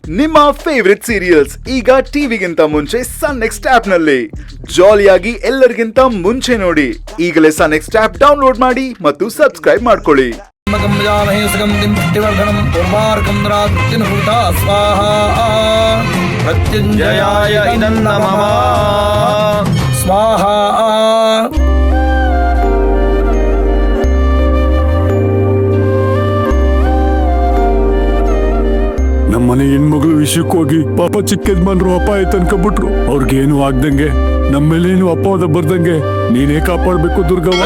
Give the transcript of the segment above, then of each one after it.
ನಿಮ್ಮ favourite serials ಈಗ ಟಿವಿಗಿಂತ ಮುಂಚೆ ಸನ್ ನೆಕ್ಸ್ಟ್ ಆಪ್ ನಲ್ಲಿ ಜಾಲಿಯಾಗಿ ಎಲ್ಲರಿಗಿಂತ ಮುಂಚೆ ನೋಡಿ. ಈಗಲೇ ಸನ್ ನೆಕ್ಸ್ಟ್ ಆಪ್ ಡೌನ್ಲೋಡ್ ಮಾಡಿ ಮತ್ತು ಸಬ್ಸ್ಕ್ರೈಬ್ ಮಾಡ್ಕೊಳ್ಳಿ. ಮೃತ್ಯುಂಜಯಾಯ ನಮಃ ಸ್ವಾಹಾ. ನಮ್ಮನೆ ಹೆಣ್ಮಗಳು ವಿಷಯಕ್ಕೋಗಿ ಪಾಪ ಚಿಕ್ಕ ಯಜಮಾನ್ರು ಅಪಾಯ ತನ್ಕೊಂಡ್ಬಿಟ್ರು. ಅವ್ರಿಗೇನು ಆಗ್ದಂಗೆ ನಮ್ಮೇಲೇನು ಅಪವಾದ ಬರ್ದಂಗೆ ನೀನೇ ಕಾಪಾಡ್ಬೇಕು ದುರ್ಗವ್ವ.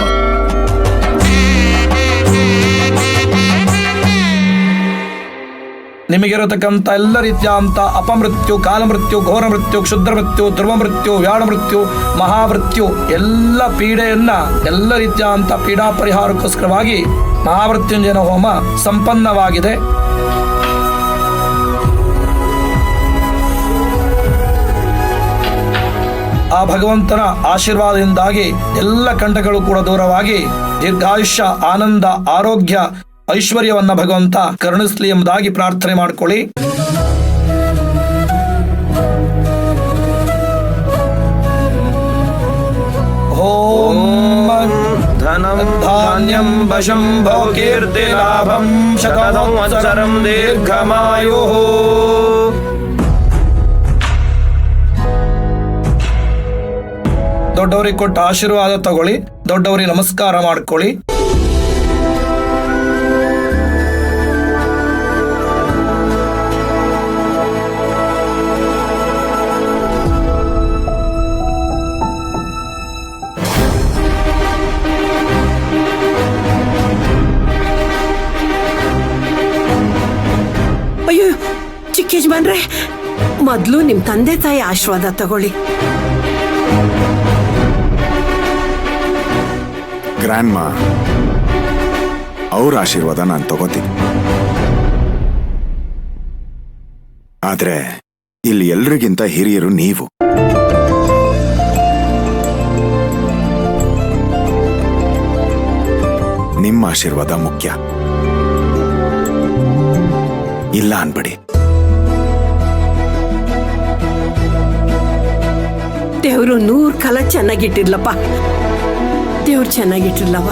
ನಿಮಗಿರತಕ್ಕಂಥ ಎಲ್ಲ ರೀತಿಯಂತ ಅಪಮೃತ್ಯು, ಕಾಲಮೃತ್ಯು, ಘೋರ ಮೃತ್ಯು, ಕ್ಷುದ್ರ ಮೃತ್ಯು, ಧ್ರುವ ಮೃತ್ಯು, ವ್ಯಾಳ ಮೃತ್ಯು, ಮಹಾಮೃತ್ಯು ಎಲ್ಲ ಪೀಡೆಯನ್ನ ಎಲ್ಲ ರೀತಿಯಂತ ಪೀಡಾ ಪರಿಹಾರಕ್ಕೋಸ್ಕರವಾಗಿ ಮಹಾಮೃತ್ಯುಂಜಯನ ಹೋಮ ಸಂಪನ್ನವಾಗಿದೆ. ಆ ಭಗವಂತನ ಆಶೀರ್ವಾದದಿಂದಾಗಿ ಎಲ್ಲ ಕಂಟಗಳು ಕೂಡ ದೂರವಾಗಿ ದೀರ್ಘಾಯುಷ್ಯ, ಆನಂದ, ಆರೋಗ್ಯ, ಐಶ್ವರ್ಯವನ್ನ ಭಗವಂತ ಕರುಣಿಸಲಿ ಎಂಬುದಾಗಿ ಪ್ರಾರ್ಥನೆ ಮಾಡಿಕೊಳ್ಳಿ. ಓಂ ಧನಂ ಧಾನ್ಯಂ ವಶಂಭೋ ಕೀರ್ತಿ ಲಾಭಂ ಶತಸಂವತ್ಸರಂ ದೀರ್ಘಮಾಯುಃ. ದೊಡ್ಡವರಿಗೆ ಕೊಟ್ಟ ಆಶೀರ್ವಾದ ತಗೊಳ್ಳಿ, ದೊಡ್ಡವರಿಗೆ ನಮಸ್ಕಾರ ಮಾಡ್ಕೊಳ್ಳಿ. ಅಯ್ಯೋ ಚಿಕ್ಕ ಯಜಮಾನ್ರೆ, ಮೊದ್ಲು ನಿಮ್ ತಂದೆ ತಾಯಿ ಆಶೀರ್ವಾದ ತಗೊಳ್ಳಿ. ಗ್ರ್ಯಾಂಡ್ ಮಾ ಅವ್ರ ಆಶೀರ್ವಾದ ನಾನು ತಗೋತೀನಿ. ಆದ್ರೆ ಇಲ್ಲಿ ಎಲ್ರಿಗಿಂತ ಹಿರಿಯರು ನೀವು. ನಿಮ್ಮ ಆಶೀರ್ವಾದ ಮುಖ್ಯ. ಇಲ್ಲ ಅನ್ಬೇಡಿ. ದೇವ್ರು 100 ಕಾಲ ಚೆನ್ನಾಗಿಟ್ಟಿರ್ಲಪ್ಪ. ದೇವ್ರು ಚೆನ್ನಾಗಿಟ್ಟಿರ್ಲವ.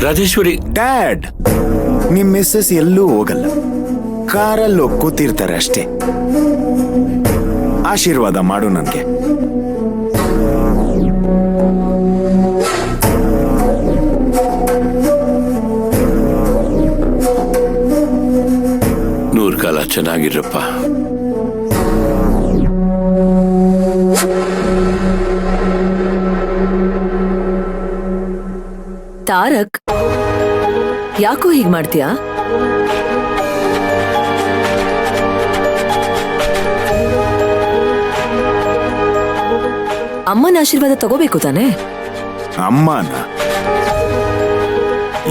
ರಾಜೇಶ್ವರಿ, ಡ್ಯಾಡ್, ನಿಮ್ ಮಿಸ್ಸಸ್ ಎಲ್ಲೂ ಹೋಗಲ್ಲ, ಕಾರಲ್ಲಿ ಕೂತಿರ್ತಾರೆ ಅಷ್ಟೇ. ಆಶೀರ್ವಾದ ಮಾಡು ನನ್ಗೆ. ನೂರು ಕಾಲ ಚೆನ್ನಾಗಿರಪ್ಪ. ತಾರಕ್, ಯಾಕೋ ಹೀಗ್ ಮಾಡ್ತೀಯಾ? ಅಮ್ಮನ ಆಶೀರ್ವಾದ ತಗೋಬೇಕು ತಾನೆ? ಅಮ್ಮನ?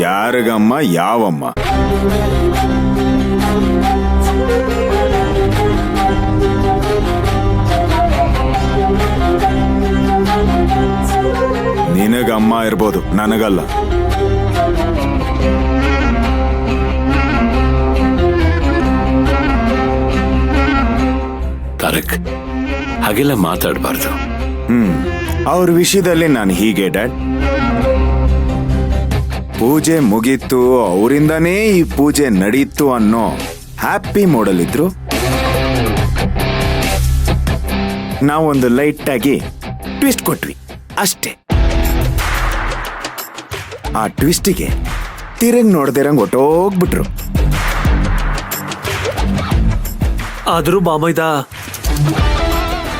ಯಾರಿಗಮ್ಮ? ಯಾವಮ್ಮ? ನಿನಗಮ್ಮ ಇರ್ಬೋದು, ನನಗಲ್ಲ. ತಾರಕ್, ಹಾಗೆಲ್ಲ ಮಾತಾಡಬಾರ್ದು. ಅವ್ರ ವಿಷಯದಲ್ಲಿ ನಾನು ಹೀಗೆ ಡ್ಯಾಡ್. ಪೂಜೆ ಮುಗೀತು, ಅವರಿಂದಾನೇ ಈ ಪೂಜೆ ನಡೀತು ಅನ್ನೋ ಹ್ಯಾಪಿ ಮೋಡಲ್ಲಿದ್ರು. ನಾವೊಂದು ಲೈಟ್ ಆಗಿ ಟ್ವಿಸ್ಟ್ ಕೊಟ್ವಿ ಅಷ್ಟೇ. ಆ ಟ್ವಿಸ್ಟಿಗೆ ತಿರುಗಿ ನೋಡ್ದಿರಂಗ್ ಹೊಟ್ಟೋಗ್ಬಿಟ್ರು. ಆದರೂ ಬಾಮೈದ,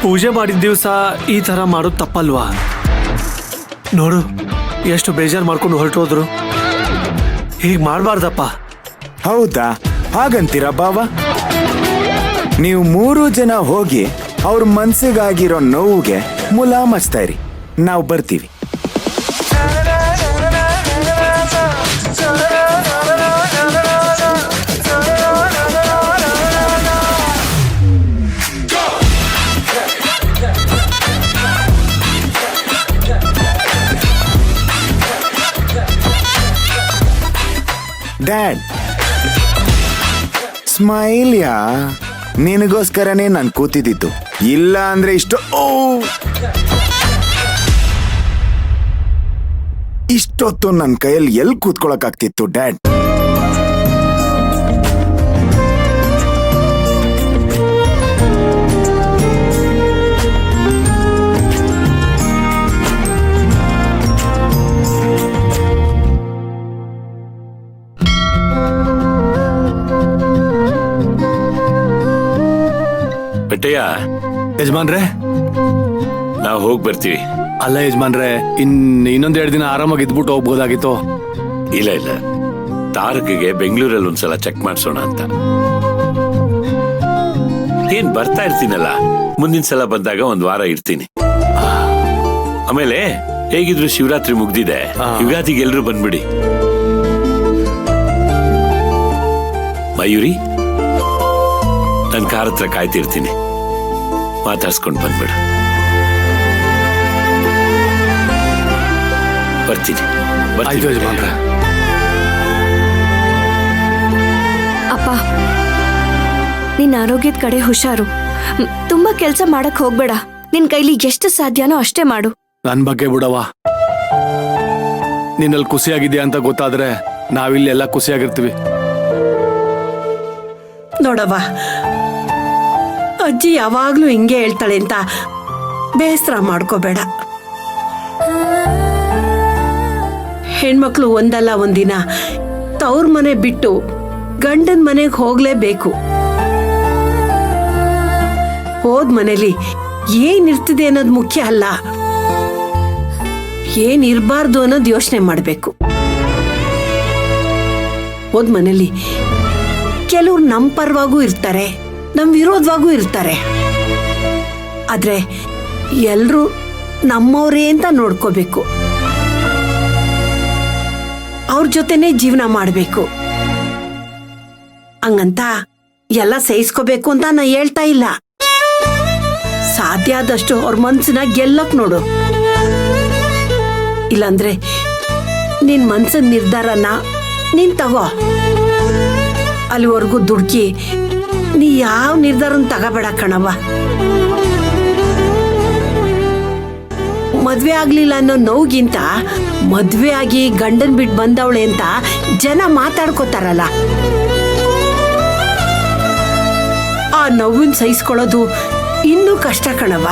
ಪೂಜೆ ಮಾಡಿದ ದಿವಸ ಈ ತರ ಮಾಡೋದು ತಪ್ಪಲ್ವಾ? ನೋಡು, ಎಷ್ಟು ಬೇಜಾರು ಮಾಡ್ಕೊಂಡು ಹೊರಟೋದ್ರು. ಹೀಗ್ ಮಾಡ್ಬಾರ್ದಪ್ಪ. ಹೌದಾ, ಹಾಗಂತೀರಾ ಬಾವ? ನೀವು 3 ಜನ ಹೋಗಿ ಅವ್ರ ಮನ್ಸಿಗಾಗಿರೋ ನೋವಿಗೆ ಮುಲಾಮಚ್ತಾ ಇರಿ, ನಾವು ಬರ್ತೀವಿ. ಡ್ಯಾಡ್, ಸ್ಮೈಲ್ ಯಾ, ನಿನಗೋಸ್ಕರನೇ ನಾನು ಕೂತಿದ್ದಿತ್ತು. ಇಲ್ಲ ಅಂದ್ರೆ ಇಷ್ಟೊತ್ತು ನನ್ನ ಕೈಯಲ್ಲಿ ಎಲ್ಲಿ ಕೂತ್ಕೊಳಕ್ಕಾಗ್ತಿತ್ತು ಡ್ಯಾಡ್? ಬೆಟ್ಟಯ್ಯ, ಯಜಮಾನ್ರೆ, ನಾವು ಹೋಗಿ ಬರ್ತೀವಿ. ಅಲ್ಲ ಯಜಮಾನ್ರೆ, ಇನ್ನೊಂದೆರಡು ದಿನ ಆರಾಮಾಗಿ ಇದ್ಬಿಟ್ಟು ಹೋಗ್ಬೋದಾಗಿತ್ತು. ಇಲ್ಲ ಇಲ್ಲ, ತಾರಕ್ಗೆ ಬೆಂಗಳೂರಲ್ಲಿ ಒಂದ್ಸಲ ಚೆಕ್ ಮಾಡ್ಸೋಣ ಅಂತ. ಏನ್ ಬರ್ತಾ ಇರ್ತೀನಲ್ಲ, ಮುಂದಿನ ಸಲ ಬಂದಾಗ 1 ವಾರ ಇರ್ತೀನಿ. ಆಮೇಲೆ ಹೇಗಿದ್ರು ಶಿವರಾತ್ರಿ ಮುಗ್ದಿದೆ, ಯುಗಾದಿಗೆ ಎಲ್ರು ಬಂದ್ಬಿಡಿ. ಮಯೂರಿ, ನನ್ ಕಾರ್ ಹತ್ರ ಕಾಯ್ತಿರ್ತೀನಿ, ಮಾತಾಡ್ಸ್ಕೊಂಡ್ ಬಂದ್ಬಿಡ. ಬರ್ತೀನಿ. ಅಪ್ಪ, ನಿನ್ನ ಆರೋಗ್ಯದ ಕಡೆ ಹುಷಾರು. ತುಂಬಾ ಕೆಲಸ ಮಾಡಕ್ ಹೋಗ್ಬೇಡ. ನಿನ್ ಕೈಲಿ ಎಷ್ಟು ಸಾಧ್ಯನೋ ಅಷ್ಟೇ ಮಾಡು. ನನ್ ಬಗ್ಗೆ ಬಿಡವ, ನಿನ್ನಲ್ಲಿ ಖುಷಿಯಾಗಿದ್ಯಾ ಅಂತ ಗೊತ್ತಾದ್ರೆ ನಾವಿಲ್ಲಿ ಎಲ್ಲ ಖುಷಿಯಾಗಿರ್ತೀವಿ. ನೋಡವ್ವ, ಅಜ್ಜಿ ಯಾವಾಗ್ಲೂ ಹಿಂಗೆ ಹೇಳ್ತಾಳೆ ಅಂತ ಬೇಸರ ಮಾಡ್ಕೋಬೇಡ. ಹೆಣ್ಮಕ್ಳು ಒಂದಲ್ಲ ಒಂದಿನ ತವ್ರ ಮನೆ ಬಿಟ್ಟು ಗಂಡನ್ ಮನೆಗೆ ಹೋಗ್ಲೇಬೇಕು. ಹೋದ್ ಮನೇಲಿ ಏನಿರ್ತಿದೆ ಅನ್ನೋದು ಮುಖ್ಯ ಅಲ್ಲ, ಏನಿರ್ಬಾರ್ದು ಅನ್ನೋದು ಯೋಚನೆ ಮಾಡ್ಬೇಕು. ಹೋದ್ ಮನೇಲಿ ಕೆಲವ್ರು ನಮ್ ಪರವಾಗೂ ಇರ್ತಾರೆ, ನಮ್ ವಿರೋಧವಾಗೂ ಇರ್ತಾರೆ. ಆದ್ರೆ ಎಲ್ರೂ ನಮ್ಮವ್ರೇ ಅಂತ ನೋಡ್ಕೋಬೇಕು, ಅವ್ರ ಜೊತೆನೆ ಜೀವನ ಮಾಡ್ಬೇಕು. ಹಂಗಂತ ಎಲ್ಲ ಸಹಿಸ್ಕೋಬೇಕು ಅಂತ ನಾ ಹೇಳ್ತಾ ಇಲ್ಲ. ಸಾಧ್ಯ ಆದಷ್ಟು ಅವ್ರ ಮನ್ಸನ್ನ ಗೆಲ್ಲಕ್ ನೋಡು. ಇಲ್ಲಾಂದ್ರೆ ನಿನ್ ಮನ್ಸಿನ ನಿರ್ಧಾರನ ನೀನ್ ತಗೋ. ಅಲ್ಲಿವರೆಗೂ ದುಡ್ಕಿ ನೀ ಯಾವ ನಿರ್ಧಾರನ ತಗೋಬೇಡ ಕಣವ್ವ. ಮದ್ವೆ ಆಗ್ಲಿಲ್ಲ ಅನ್ನೋ ನೋವಿಗಿಂತ ಮದ್ವೆ ಆಗಿ ಗಂಡನ್ ಬಿಟ್ಟು ಬಂದವಳೆ ಅಂತ ಜನ ಮಾತಾಡ್ಕೋತಾರಲ್ಲ, ಆ ನೋವಿನ ಸಹಿಸ್ಕೊಳ್ಳೋದು ಇನ್ನೂ ಕಷ್ಟ ಕಣವ್ವ.